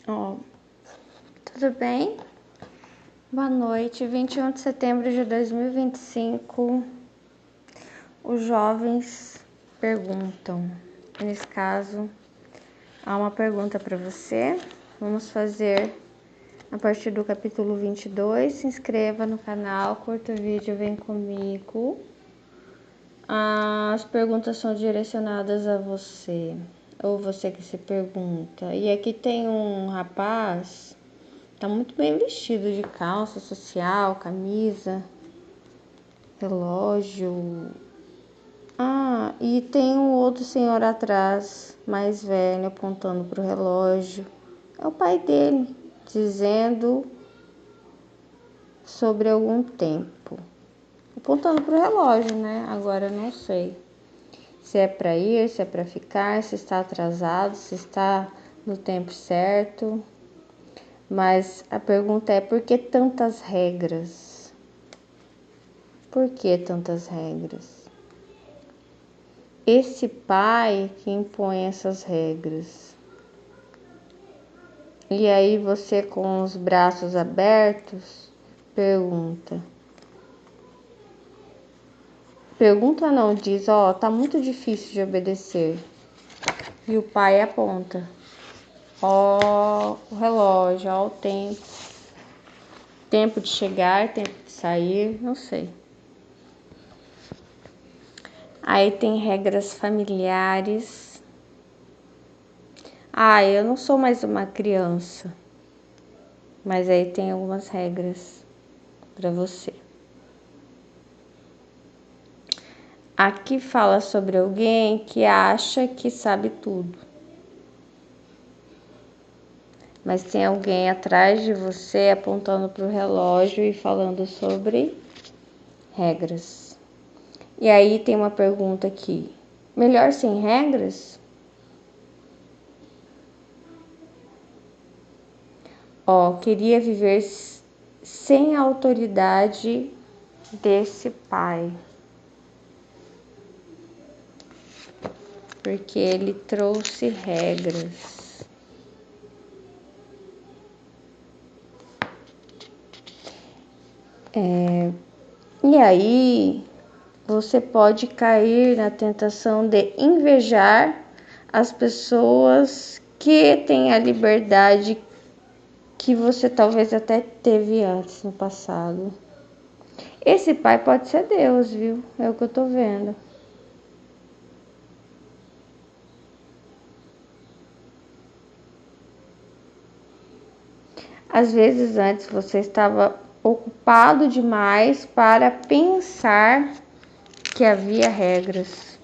Ó, tudo bem? Boa noite, 21 de setembro de 2025. Os jovens perguntam. Nesse caso, há uma pergunta para você. Vamos fazer a partir do capítulo 22. Se inscreva no canal, curta o vídeo, vem comigo. As perguntas são direcionadas a você, ou você que se pergunta. E aqui tem um rapaz, tá muito bem vestido, de calça social, camisa, relógio. E tem um outro senhor atrás, mais velho, apontando pro relógio. É o pai dele, dizendo sobre algum tempo. Apontando pro relógio, né? Agora eu não sei se é para ir, se é para ficar, se está atrasado, se está no tempo certo. Mas a pergunta é: por que tantas regras? Por que tantas regras? Esse pai que impõe essas regras. E aí você, com os braços abertos, pergunta. Pergunta não, diz, tá muito difícil de obedecer. E o pai aponta. O relógio, o tempo. Tempo de chegar, tempo de sair, não sei. Aí tem regras familiares. Eu não sou mais uma criança. Mas aí tem algumas regras para você. Aqui fala sobre alguém que acha que sabe tudo. Mas tem alguém atrás de você apontando para o relógio e falando sobre regras. E aí tem uma pergunta aqui. Melhor sem regras? Queria viver sem a autoridade desse pai. Porque ele trouxe regras. E aí você pode cair na tentação de invejar as pessoas que têm a liberdade que você talvez até teve antes no passado. Esse pai pode ser Deus, viu? É o que eu tô vendo. Às vezes antes você estava ocupado demais para pensar que havia regras.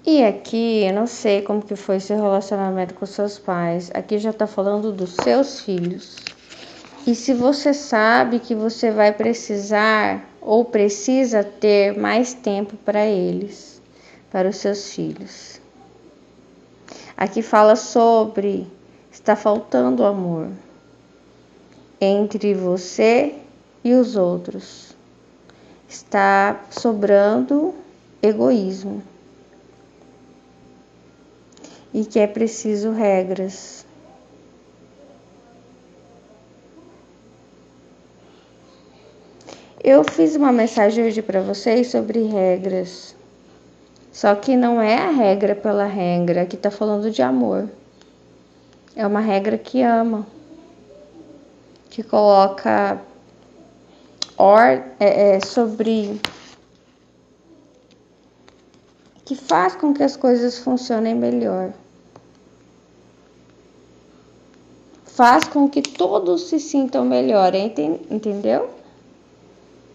E aqui, eu não sei como que foi seu relacionamento com seus pais. Aqui já tá falando dos seus filhos. E se você sabe que você vai precisar ou precisa ter mais tempo para eles, para os seus filhos. Aqui fala sobre está faltando amor entre você e os outros. Está sobrando egoísmo. E que é preciso regras. Eu fiz uma mensagem hoje para vocês sobre regras. Só que não é a regra pela regra, aqui tá falando de amor. É uma regra que ama. Que coloca sobre... que faz com que as coisas funcionem melhor. Faz com que todos se sintam melhor, entendeu?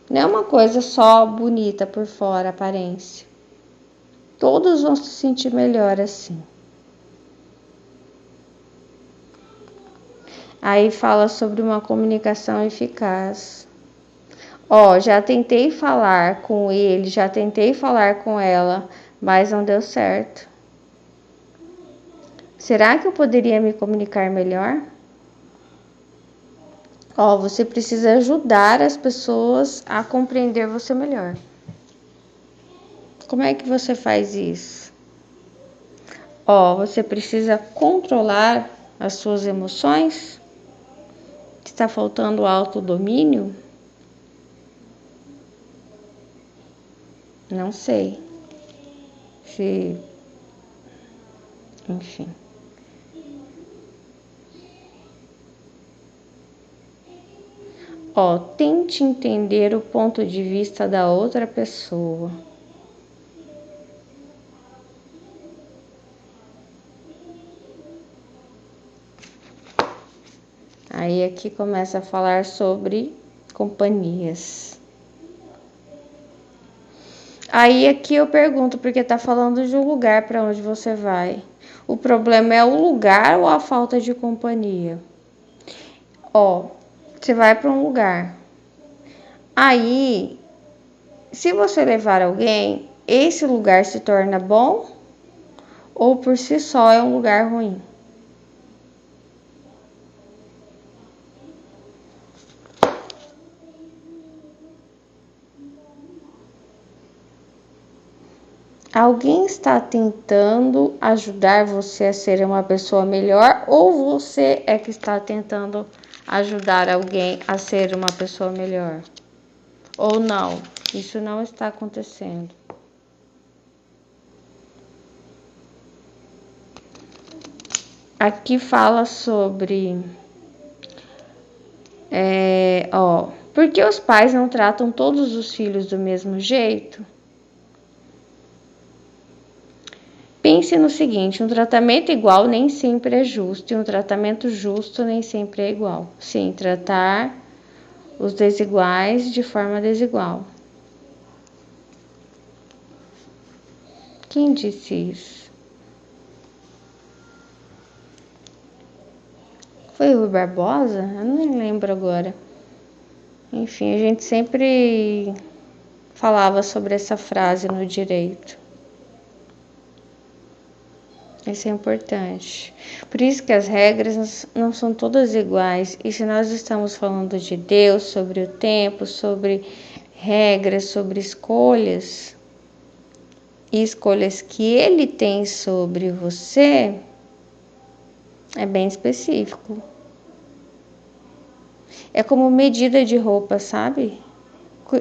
Não é uma coisa só bonita por fora, aparência. Todos vão se sentir melhor assim. Aí fala sobre uma comunicação eficaz. Já tentei falar com ele, já tentei falar com ela, mas não deu certo. Será que eu poderia me comunicar melhor? Ó, você precisa ajudar as pessoas a compreender você melhor. Como é que você faz isso? Ó, você precisa controlar as suas emoções? Está faltando autodomínio? Não sei. Enfim. Ó, tente entender o ponto de vista da outra pessoa. Aí aqui começa a falar sobre companhias. Aí aqui eu pergunto, porque tá falando de um lugar para onde você vai. O problema é o lugar ou a falta de companhia? Ó, você vai para um lugar. Aí, se você levar alguém, esse lugar se torna bom ou por si só é um lugar ruim? Alguém está tentando ajudar você a ser uma pessoa melhor ou você é que está tentando ajudar alguém a ser uma pessoa melhor? Ou não, isso não está acontecendo. Aqui fala sobre por que os pais não tratam todos os filhos do mesmo jeito? Pense no seguinte, um tratamento igual nem sempre é justo e um tratamento justo nem sempre é igual. Sim, tratar os desiguais de forma desigual. Quem disse isso? Foi o Rui Barbosa? Eu não lembro agora. Enfim, a gente sempre falava sobre essa frase no direito. Isso é importante. Por isso que as regras não são todas iguais. E se nós estamos falando de Deus, sobre o tempo, sobre regras, sobre escolhas, e escolhas que Ele tem sobre você, é bem específico. É como medida de roupa, sabe?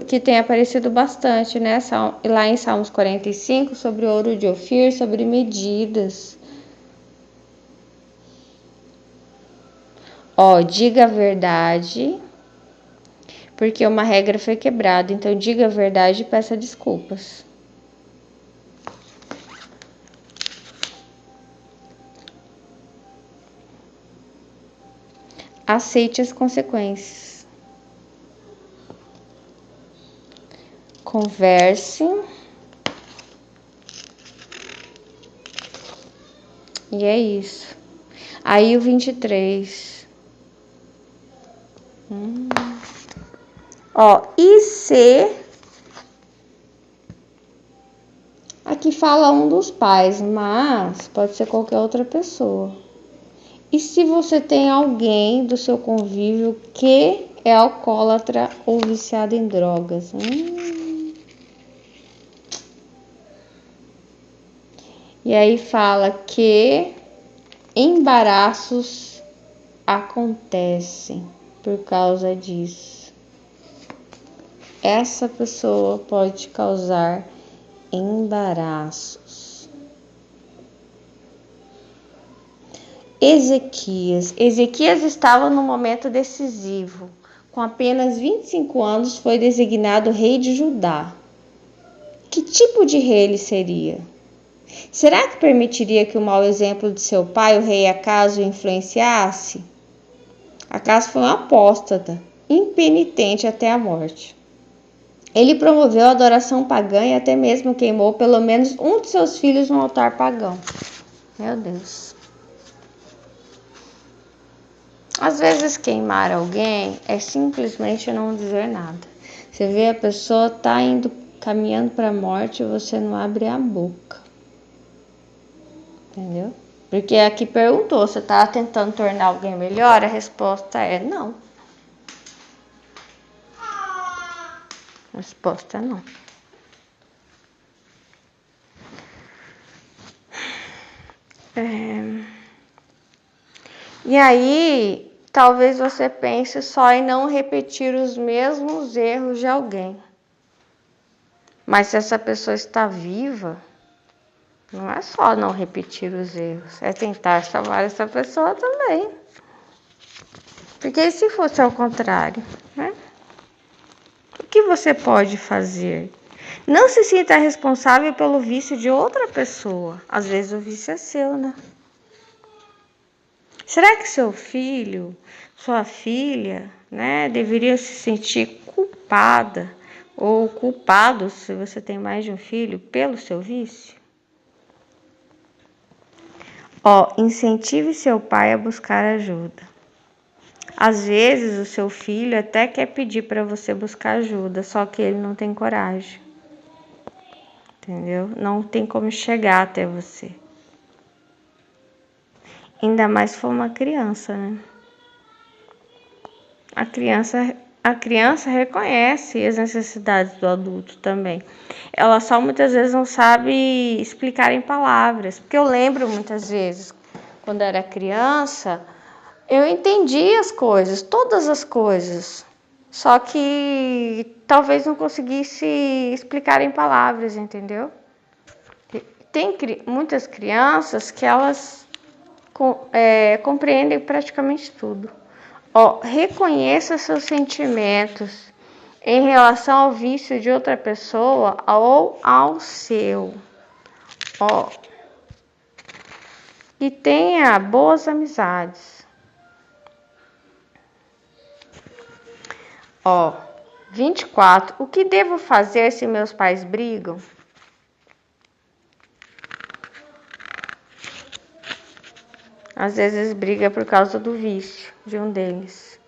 Que tem aparecido bastante, né? Lá em Salmos 45, sobre ouro de Ofir, sobre medidas. Ó, diga a verdade, porque uma regra foi quebrada, então diga a verdade e peça desculpas. Aceite as consequências. Converse. E é isso. Aí o 23. Ó, e se... Aqui fala um dos pais, mas pode ser qualquer outra pessoa. E se você tem alguém do seu convívio que é alcoólatra ou viciado em drogas? E aí fala que embaraços acontecem por causa disso. Essa pessoa pode causar embaraços. Ezequias estava num momento decisivo. Com apenas 25 anos foi designado rei de Judá. Que tipo de rei ele seria? Será que permitiria que o mau exemplo de seu pai, o rei Acas, o influenciasse? Acas foi um apóstata, impenitente até a morte. Ele promoveu a adoração pagã e até mesmo queimou pelo menos um de seus filhos no altar pagão. Meu Deus. Às vezes queimar alguém é simplesmente não dizer nada. Você vê a pessoa tá caminhando para a morte e você não abre a boca. Entendeu? Porque aqui perguntou, você tá tentando tornar alguém melhor? A resposta é não. A resposta é não. E aí, talvez você pense só em não repetir os mesmos erros de alguém. Mas se essa pessoa está viva, não é só não repetir os erros, é tentar salvar essa pessoa também. Porque e se fosse ao contrário, né? O que você pode fazer? Não se sinta responsável pelo vício de outra pessoa. Às vezes o vício é seu, né? Será que seu filho, sua filha, né, deveria se sentir culpada ou culpado, se você tem mais de um filho, pelo seu vício? Incentive seu pai a buscar ajuda. Às vezes o seu filho até quer pedir para você buscar ajuda, só que ele não tem coragem. Entendeu? Não tem como chegar até você. Ainda mais se for uma criança, né? A criança reconhece as necessidades do adulto também. Ela só muitas vezes não sabe explicar em palavras. Porque eu lembro muitas vezes, quando era criança, eu entendi as coisas, todas as coisas. Só que talvez não conseguisse explicar em palavras, entendeu? Tem muitas crianças que elas compreendem praticamente tudo. Reconheça seus sentimentos em relação ao vício de outra pessoa ou ao seu. E tenha boas amizades. 24. O que devo fazer se meus pais brigam? Às vezes briga por causa do vício de um deles.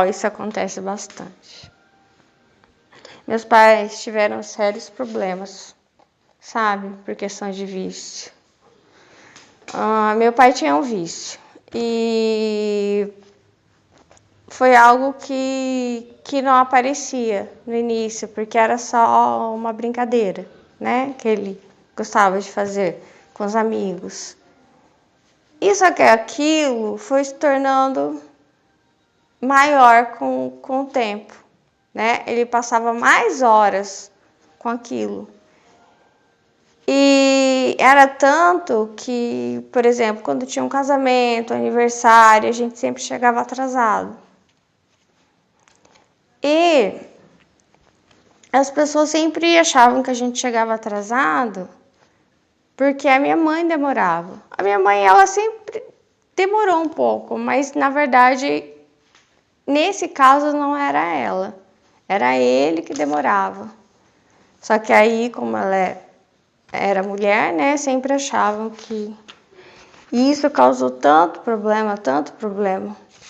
Isso acontece bastante. Meus pais tiveram sérios problemas, sabe? Por questão de vício. Meu pai tinha um vício. E foi algo que não aparecia no início, porque era só uma brincadeira, né? Que ele gostava de fazer com os amigos. E só que aquilo foi se tornando maior com o tempo, né? Ele passava mais horas com aquilo. E era tanto que, por exemplo, quando tinha um casamento, aniversário, a gente sempre chegava atrasado. E as pessoas sempre achavam que a gente chegava atrasado porque a minha mãe demorava. A minha mãe, ela sempre demorou um pouco, mas na verdade, nesse caso não era ela. Era ele que demorava. Só que aí, como ela era mulher, né, sempre achavam que... E isso causou tanto problema,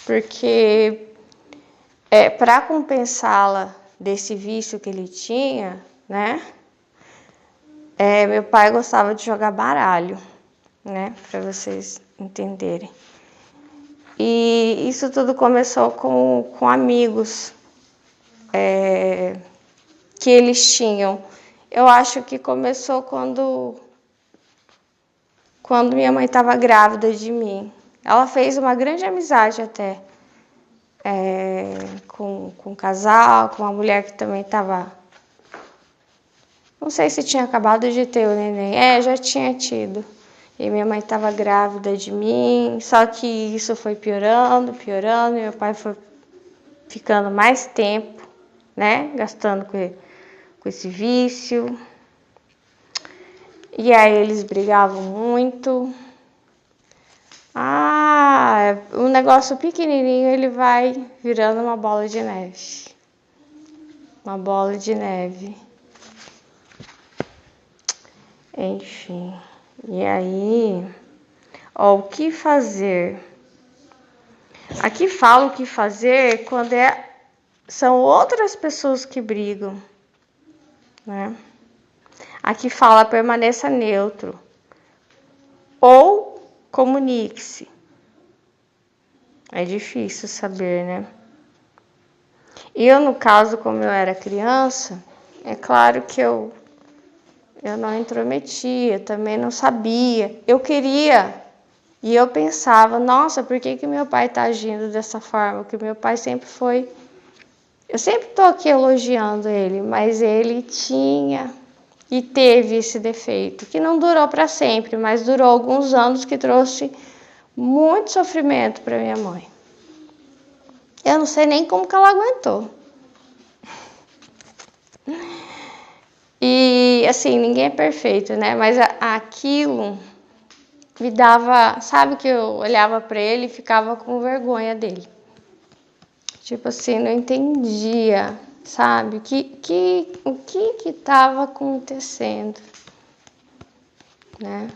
porque para compensá-la desse vício que ele tinha, né, meu pai gostava de jogar baralho, né, para vocês entenderem. E isso tudo começou com amigos que eles tinham. Eu acho que começou quando minha mãe estava grávida de mim. Ela fez uma grande amizade até com um casal, com uma mulher que também estava... Não sei se tinha acabado de ter o neném. Já tinha tido. E minha mãe estava grávida de mim. Só que isso foi piorando. E meu pai foi ficando mais tempo, né? Gastando com esse vício. E aí eles brigavam muito. Um negócio pequenininho, ele vai virando uma bola de neve. Uma bola de neve. Enfim. E aí, o que fazer? Aqui fala o que fazer quando são outras pessoas que brigam, né? Aqui fala permaneça neutro ou comunique-se. É difícil saber, né? E eu, no caso, como eu era criança, é claro que eu não intrometia, também não sabia. Eu queria, e eu pensava, nossa, por que meu pai está agindo dessa forma? Porque meu pai sempre foi... Eu sempre estou aqui elogiando ele, mas ele tinha e teve esse defeito, que não durou para sempre, mas durou alguns anos, que trouxe muito sofrimento para minha mãe. Eu não sei nem como que ela aguentou. E assim, ninguém é perfeito, né? Mas aquilo me dava, sabe, que eu olhava para ele e ficava com vergonha dele. Tipo assim, não entendia, sabe, o que estava acontecendo, né?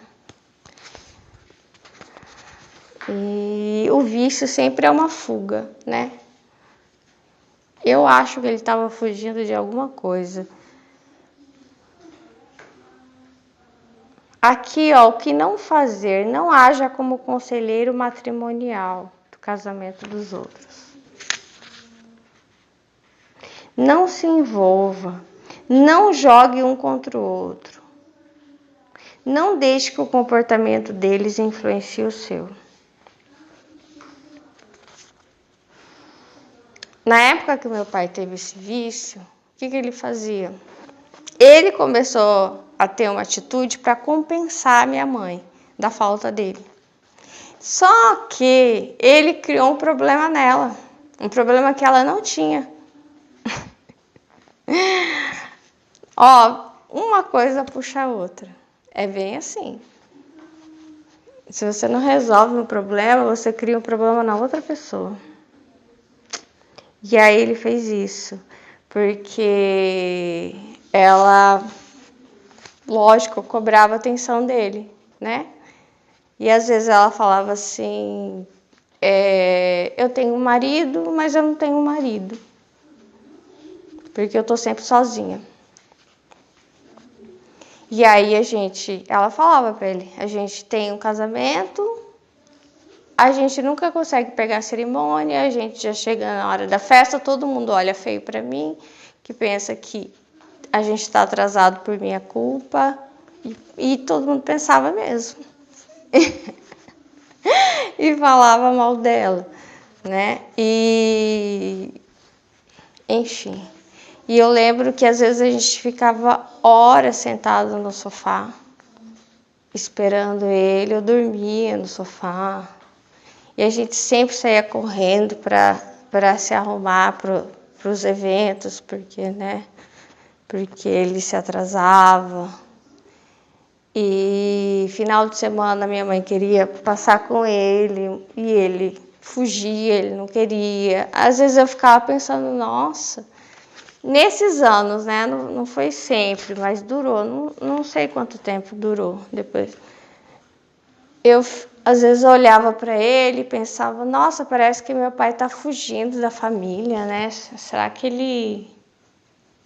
E o vício sempre é uma fuga, né? Eu acho que ele estava fugindo de alguma coisa. Aqui, ó, o que não fazer: não haja como conselheiro matrimonial do casamento dos outros. Não se envolva, não jogue um contra o outro. Não deixe que o comportamento deles influencie o seu. Na época que meu pai teve esse vício, o que ele fazia? Ele começou a ter uma atitude para compensar a minha mãe da falta dele. Só que ele criou um problema nela, um problema que ela não tinha. Ó, uma coisa puxa a outra. É bem assim. Se você não resolve um problema, você cria um problema na outra pessoa. E aí ele fez isso, porque ela, lógico, cobrava a atenção dele, né? E às vezes ela falava assim, eu tenho um marido, mas eu não tenho um marido, porque eu tô sempre sozinha. E aí ela falava pra ele, a gente tem um casamento, a gente nunca consegue pegar a cerimônia, a gente já chega na hora da festa, todo mundo olha feio pra mim, que pensa que a gente está atrasado por minha culpa, e todo mundo pensava mesmo. E falava mal dela, né? E enfim. E eu lembro que às vezes a gente ficava horas sentado no sofá, esperando ele. Eu dormia no sofá. E a gente sempre saía correndo para se arrumar para os eventos, porque, né? Porque ele se atrasava. E final de semana minha mãe queria passar com ele e ele fugia, ele não queria. Às vezes eu ficava pensando, nossa, nesses anos, né? Não foi sempre, mas durou. Não sei quanto tempo durou depois. Eu às vezes olhava para ele e pensava, nossa, parece que meu pai tá fugindo da família, né? Será que ele,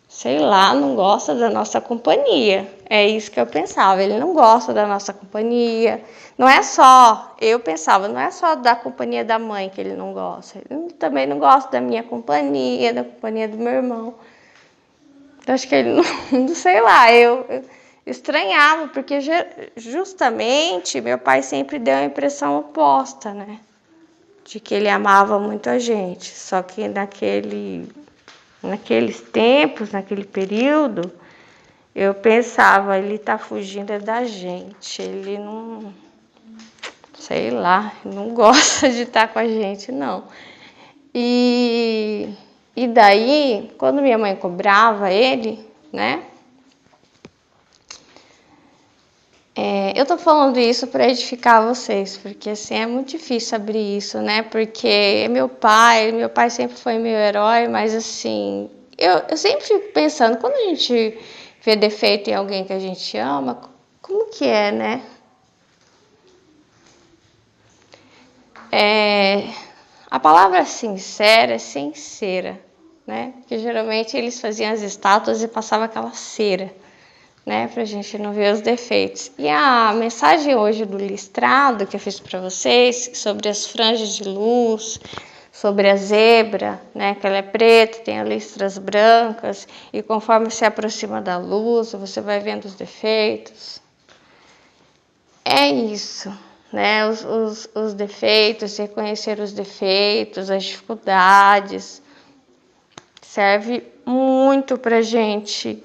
sei lá, não gosta da nossa companhia? É isso que eu pensava, ele não gosta da nossa companhia. Não é só, eu pensava, não é só da companhia da mãe que ele não gosta. Ele também não gosta da minha companhia, da companhia do meu irmão. Eu acho que ele não sei lá, eu estranhava, porque justamente meu pai sempre deu a impressão oposta, né? De que ele amava muito a gente. Só que naqueles tempos, naquele período, eu pensava, ele tá fugindo da gente, ele não, sei lá, não gosta de estar com a gente, não. E daí, quando minha mãe cobrava ele, né? Eu tô falando isso para edificar vocês, porque assim é muito difícil abrir isso, né? Porque meu pai sempre foi meu herói, mas assim, eu sempre fico pensando, quando a gente vê defeito em alguém que a gente ama, como que é, né? A palavra sincera é sincera, né? Porque geralmente eles faziam as estátuas e passavam aquela cera, né, pra gente não ver os defeitos. E a mensagem hoje do listrado que eu fiz para vocês sobre as franjas de luz, sobre a zebra, né? Que ela é preta, tem listras brancas, e conforme se aproxima da luz, você vai vendo os defeitos. É isso, né? Os defeitos, reconhecer os defeitos, as dificuldades, serve muito pra gente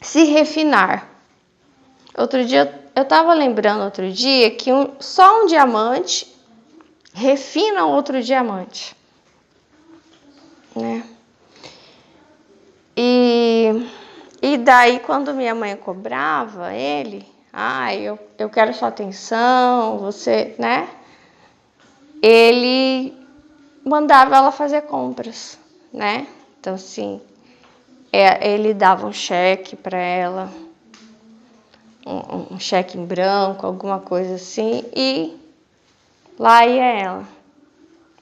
se refinar. Outro dia, eu tava lembrando outro dia que só um diamante refina outro diamante, né? E daí, quando minha mãe cobrava ele, eu quero sua atenção, você, né? Ele mandava ela fazer compras, né? Então, assim, ele dava um cheque para ela, um cheque em branco, alguma coisa assim, e lá ia ela,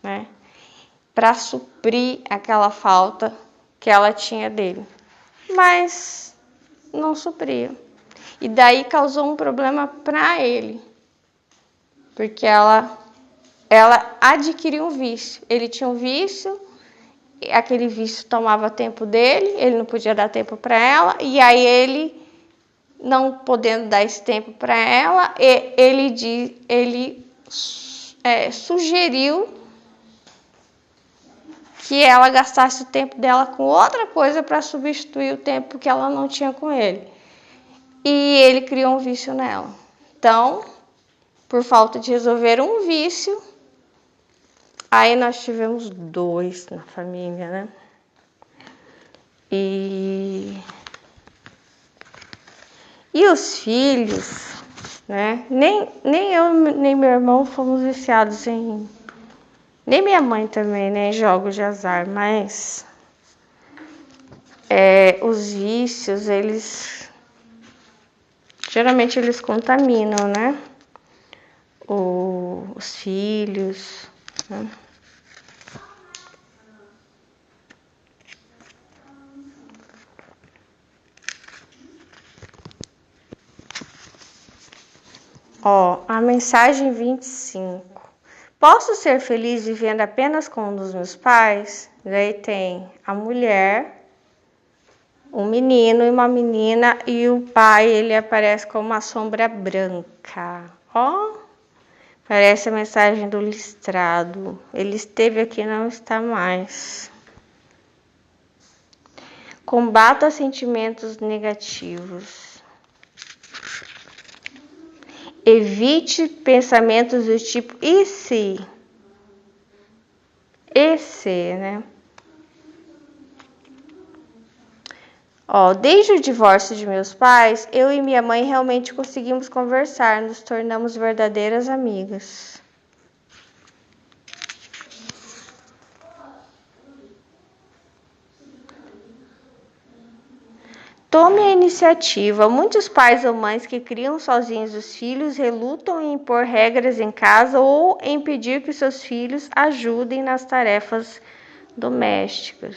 né? Para suprir aquela falta que ela tinha dele. Mas não supria. E daí causou um problema para ele, porque ela adquiriu um vício. Ele tinha um vício, aquele vício tomava tempo dele, ele não podia dar tempo para ela, e aí ele, não podendo dar esse tempo para ela, ele sugeriu que ela gastasse o tempo dela com outra coisa para substituir o tempo que ela não tinha com ele. E ele criou um vício nela. Então, por falta de resolver um vício, aí nós tivemos 2 na família, né? E os filhos, né? Nem eu, nem meu irmão fomos viciados em... Nem minha mãe também, né? Em jogos de azar, mas... os vícios, geralmente eles contaminam, né? Os filhos, né? A mensagem 25. Posso ser feliz vivendo apenas com um dos meus pais? Daí tem a mulher, um menino e uma menina, e o pai, ele aparece como uma sombra branca. Parece a mensagem do listrado. Ele esteve aqui e não está mais. Combata sentimentos negativos. Evite pensamentos do tipo, e se? E se, né? Desde o divórcio de meus pais, eu e minha mãe realmente conseguimos conversar, nos tornamos verdadeiras amigas. Tome a iniciativa. Muitos pais ou mães que criam sozinhos os filhos relutam em impor regras em casa ou em pedir que seus filhos ajudem nas tarefas domésticas.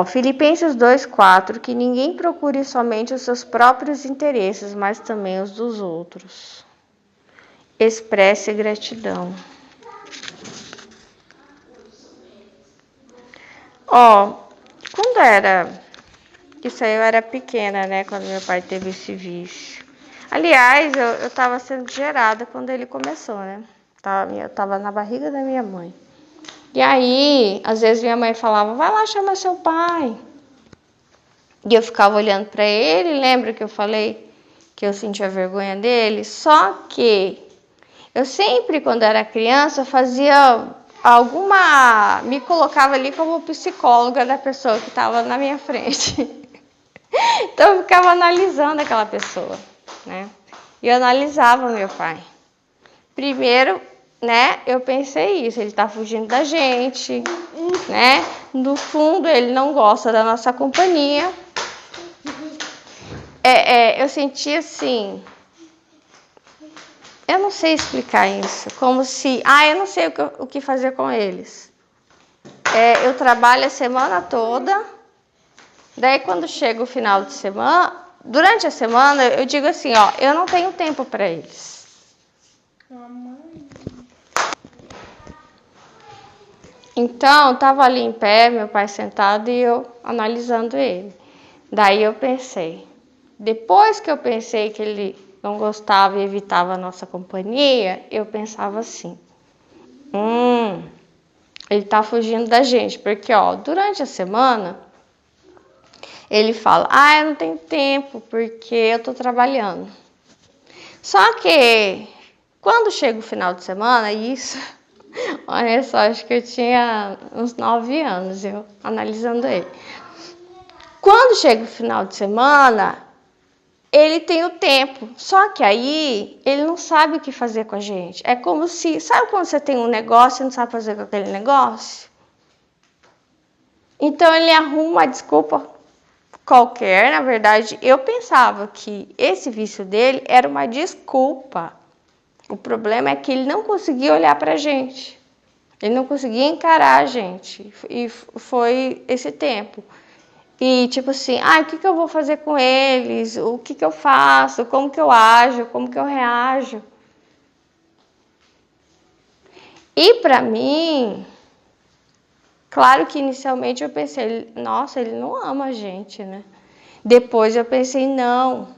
Filipenses 2:4, que ninguém procure somente os seus próprios interesses, mas também os dos outros. Expresse gratidão. Quando isso aí eu era pequena, né, quando meu pai teve esse vício. Aliás, eu estava sendo gerada quando ele começou, né, eu estava na barriga da minha mãe. E aí, às vezes minha mãe falava, vai lá chamar seu pai. E eu ficava olhando para ele, lembra que eu falei que eu sentia vergonha dele? Só que eu sempre, quando era criança, fazia me colocava ali como psicóloga da pessoa que estava na minha frente. Então eu ficava analisando aquela pessoa, né? E eu analisava meu pai. Primeiro, né, eu pensei isso, ele tá fugindo da gente, né? No fundo, ele não gosta da nossa companhia. Eu senti assim... Eu não sei explicar isso, como se... eu não sei o que fazer com eles. Eu trabalho a semana toda, daí quando chega o final de semana, durante a semana eu digo assim, ó, eu não tenho tempo para eles. Então, tava ali em pé, meu pai sentado e eu analisando ele. Daí eu pensei, depois que eu pensei que ele não gostava e evitava a nossa companhia, eu pensava assim, ele tá fugindo da gente, porque ó, durante a semana ele fala, eu não tenho tempo porque eu tô trabalhando. Só que quando chega o final de semana, isso, olha só, acho que eu tinha uns 9 anos, eu analisando ele. Quando chega o final de semana, ele tem o tempo, só que aí ele não sabe o que fazer com a gente. É como se, sabe quando você tem um negócio e não sabe fazer com aquele negócio? Então ele arruma uma desculpa qualquer, na verdade, eu pensava que esse vício dele era uma desculpa. O problema é que ele não conseguia olhar pra gente. Ele não conseguia encarar a gente. E foi esse tempo. E tipo assim, o que eu vou fazer com eles? O que eu faço? Como que eu ajo? Como que eu reajo? E pra mim, claro que inicialmente eu pensei, nossa, ele não ama a gente, né? Depois eu pensei, não,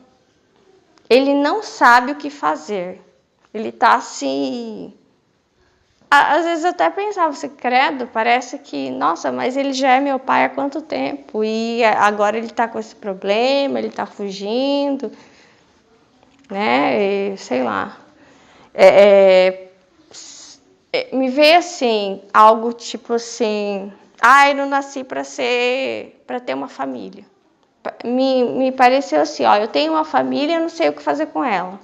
ele não sabe o que fazer. Ele tá assim. Às vezes eu até pensava assim, credo, parece que, nossa, mas ele já é meu pai há quanto tempo? E agora ele tá com esse problema, ele tá fugindo, né? E, sei lá. Me veio assim, algo tipo assim, eu não nasci para ter uma família. Me pareceu assim, ó, eu tenho uma família e eu não sei o que fazer com ela.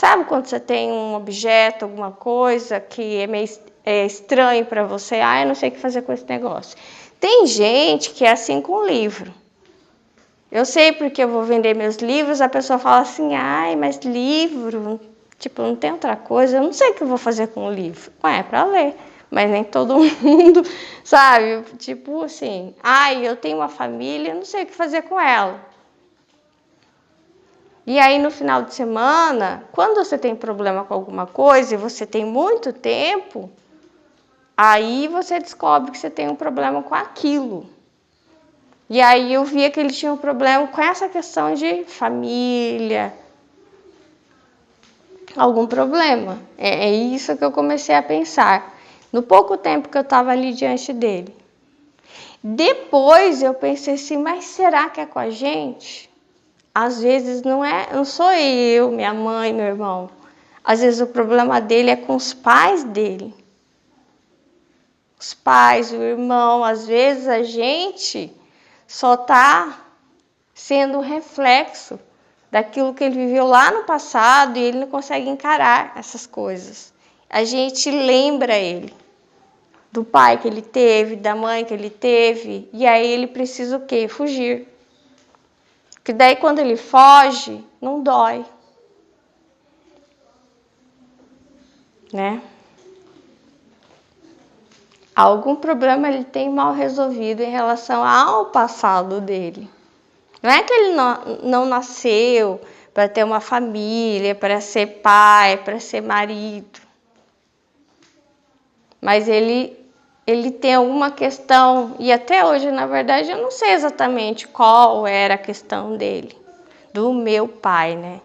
Sabe quando você tem um objeto, alguma coisa que é meio estranho para você? Eu não sei o que fazer com esse negócio. Tem gente que é assim com livro. Eu sei porque eu vou vender meus livros, a pessoa fala assim, mas livro, tipo, não tem outra coisa, eu não sei o que eu vou fazer com o livro. É para ler, mas nem todo mundo, sabe? Tipo assim, eu tenho uma família, eu não sei o que fazer com ela. E aí no final de semana, quando você tem problema com alguma coisa e você tem muito tempo, aí você descobre que você tem um problema com aquilo. E aí eu via que ele tinha um problema com essa questão de família, algum problema. É isso que eu comecei a pensar, no pouco tempo que eu estava ali diante dele. Depois eu pensei assim, mas será que é com a gente? Às vezes não sou eu, minha mãe, meu irmão. Às vezes o problema dele é com os pais dele. Os pais, o irmão, às vezes a gente só está sendo um reflexo daquilo que ele viveu lá no passado e ele não consegue encarar essas coisas. A gente lembra ele do pai que ele teve, da mãe que ele teve, e aí ele precisa o quê? Fugir. Porque daí quando ele foge, não dói. Né? Algum problema ele tem mal resolvido em relação ao passado dele. Não é que ele não nasceu para ter uma família, para ser pai, para ser marido. Mas ele tem alguma questão, e até hoje, na verdade, eu não sei exatamente qual era a questão dele, do meu pai, né?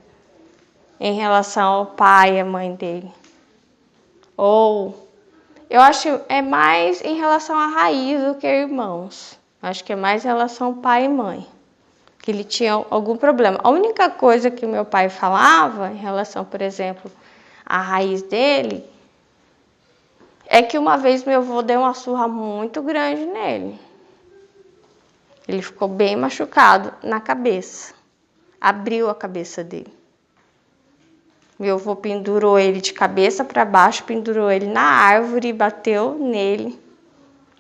Em relação ao pai e à mãe dele. Ou eu acho que é mais em relação à raiz do que irmãos. Acho que é mais em relação pai e mãe. Que ele tinha algum problema. A única coisa que meu pai falava em relação, por exemplo, à raiz dele, é que uma vez meu avô deu uma surra muito grande nele. Ele ficou bem machucado na cabeça. Abriu a cabeça dele. Meu avô pendurou ele de cabeça para baixo, pendurou ele na árvore e bateu nele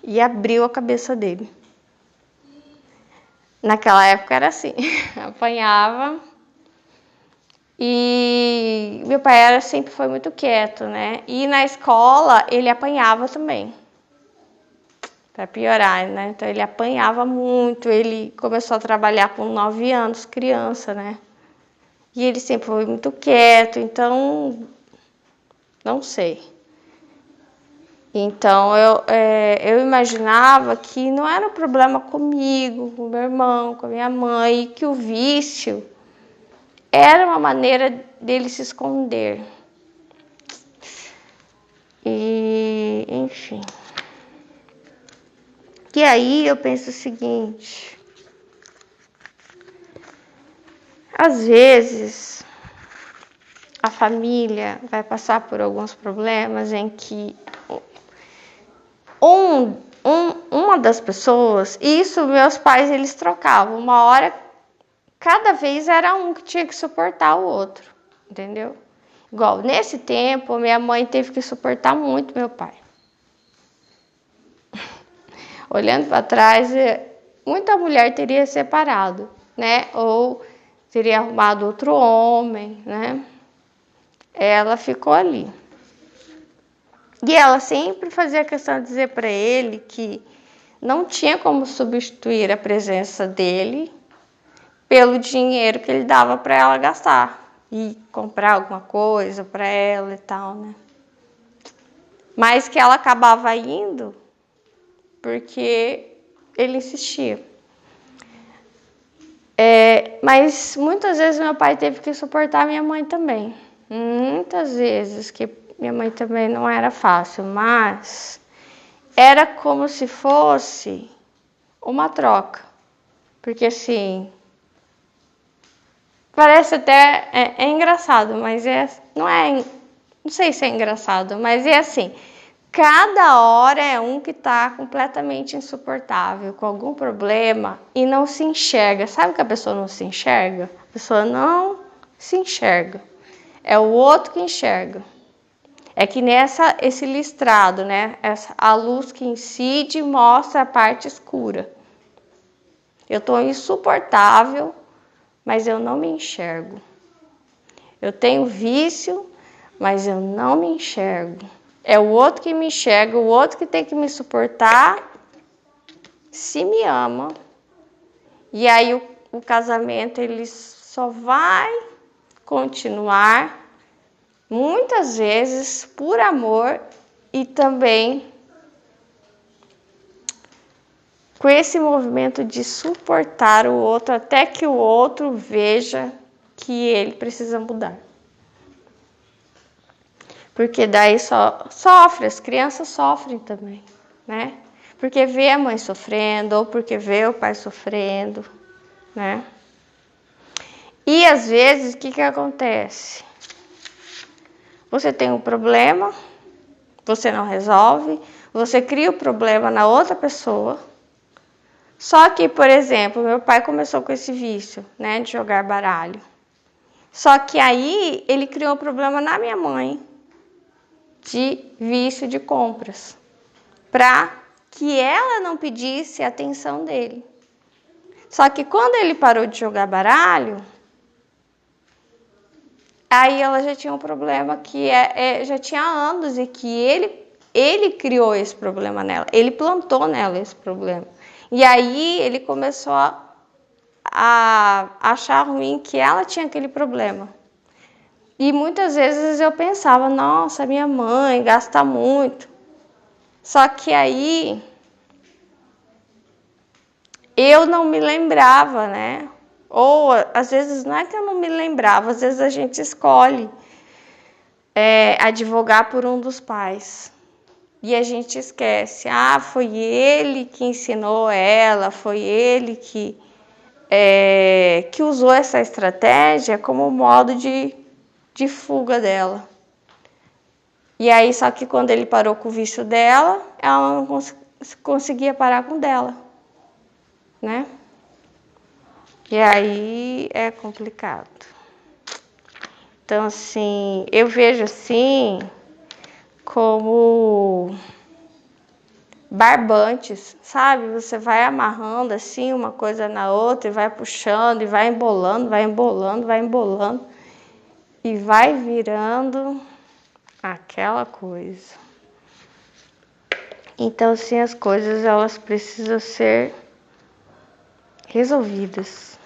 e abriu a cabeça dele. Naquela época era assim, apanhava. E meu pai sempre foi muito quieto, né? E na escola ele apanhava também. para piorar, né? Então ele apanhava muito, ele começou a trabalhar com 9 anos, criança, né? E ele sempre foi muito quieto, então não sei. Então eu imaginava que não era um problema comigo, com meu irmão, com a minha mãe, que o vício era uma maneira dele se esconder. E, enfim. E aí eu penso o seguinte: às vezes a família vai passar por alguns problemas em que uma das pessoas, e isso meus pais eles trocavam, uma hora, cada vez era um que tinha que suportar o outro, entendeu? Igual, nesse tempo, minha mãe teve que suportar muito meu pai. Olhando para trás, muita mulher teria separado, né? Ou teria arrumado outro homem, né? Ela ficou ali. E ela sempre fazia questão de dizer para ele que não tinha como substituir a presença dele pelo dinheiro que ele dava para ela gastar e comprar alguma coisa para ela e tal, né? Mas que ela acabava indo porque ele insistia. Mas muitas vezes meu pai teve que suportar minha mãe também. Muitas vezes que minha mãe também não era fácil, mas era como se fosse uma troca. Porque assim, parece até é engraçado, mas não sei se é engraçado, mas é assim, cada hora é um que está completamente insuportável, com algum problema e não se enxerga. Sabe que a pessoa não se enxerga? A pessoa não se enxerga. É o outro que enxerga. É que esse listrado, né? A luz que incide mostra a parte escura. Eu estou insuportável, mas eu não me enxergo. Eu tenho vício, mas eu não me enxergo. É o outro que me enxerga, o outro que tem que me suportar, se me ama. E aí o casamento ele só vai continuar muitas vezes por amor e também com esse movimento de suportar o outro até que o outro veja que ele precisa mudar. Porque daí só sofre, as crianças sofrem também, né? Porque vê a mãe sofrendo ou porque vê o pai sofrendo, né? E às vezes o que acontece? Você tem um problema, você não resolve, você cria o problema na outra pessoa. Só que, por exemplo, meu pai começou com esse vício, né, de jogar baralho. Só que aí ele criou um problema na minha mãe de vício de compras, para que ela não pedisse a atenção dele. Só que quando ele parou de jogar baralho, aí ela já tinha um problema que já tinha anos e que ele criou esse problema nela, ele plantou nela esse problema. E aí ele começou a achar ruim que ela tinha aquele problema. E muitas vezes eu pensava, nossa, minha mãe gasta muito. Só que aí eu não me lembrava, né? Ou às vezes não é que eu não me lembrava, às vezes a gente escolhe advogar por um dos pais. E a gente esquece, foi ele que ensinou ela, foi ele que usou essa estratégia como modo de fuga dela. E aí, só que quando ele parou com o vício dela, ela não conseguia parar com o dela, né? E aí é complicado. Então, assim, eu vejo assim como barbantes, sabe? Você vai amarrando assim uma coisa na outra e vai puxando e vai embolando, vai embolando, vai embolando e vai virando aquela coisa. Então, sim, as coisas elas precisam ser resolvidas.